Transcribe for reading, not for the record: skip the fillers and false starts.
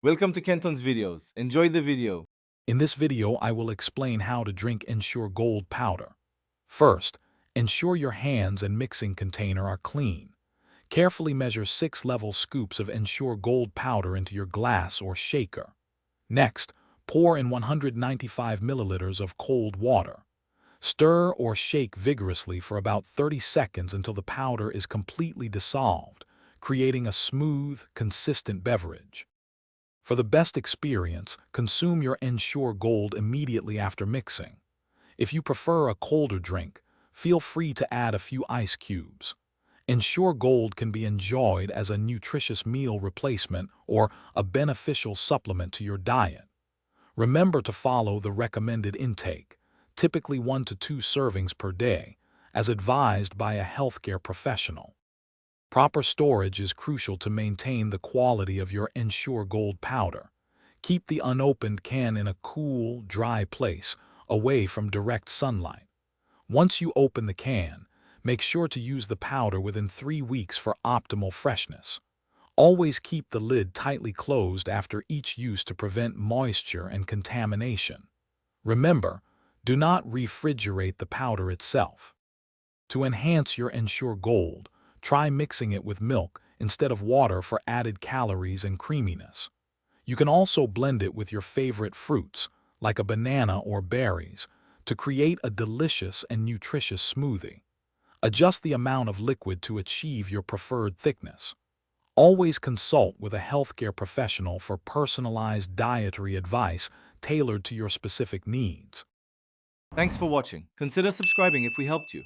Welcome to Kenton's videos. Enjoy the video. In this video, I will explain how to drink Ensure Gold powder. First, ensure your hands and mixing container are clean. Carefully measure 6 level scoops of Ensure Gold powder into your glass or shaker. Next, pour in 195 milliliters of cold water. Stir or shake vigorously for about 30 seconds until the powder is completely dissolved, creating a smooth, consistent beverage. For the best experience, consume your Ensure Gold immediately after mixing. If you prefer a colder drink, feel free to add a few ice cubes. Ensure Gold can be enjoyed as a nutritious meal replacement or a beneficial supplement to your diet. Remember to follow the recommended intake, typically 1 to 2 servings per day, as advised by a healthcare professional. Proper storage is crucial to maintain the quality of your Ensure Gold powder. Keep the unopened can in a cool, dry place, away from direct sunlight. Once you open the can, make sure to use the powder within 3 weeks for optimal freshness. Always keep the lid tightly closed after each use to prevent moisture and contamination. Remember, do not refrigerate the powder itself. To enhance your Ensure Gold, try mixing it with milk instead of water for added calories and creaminess. You can also blend it with your favorite fruits, like a banana or berries, to create a delicious and nutritious smoothie. Adjust the amount of liquid to achieve your preferred thickness. Always consult with a healthcare professional for personalized dietary advice tailored to your specific needs. Thanks for watching. Consider subscribing if we helped you.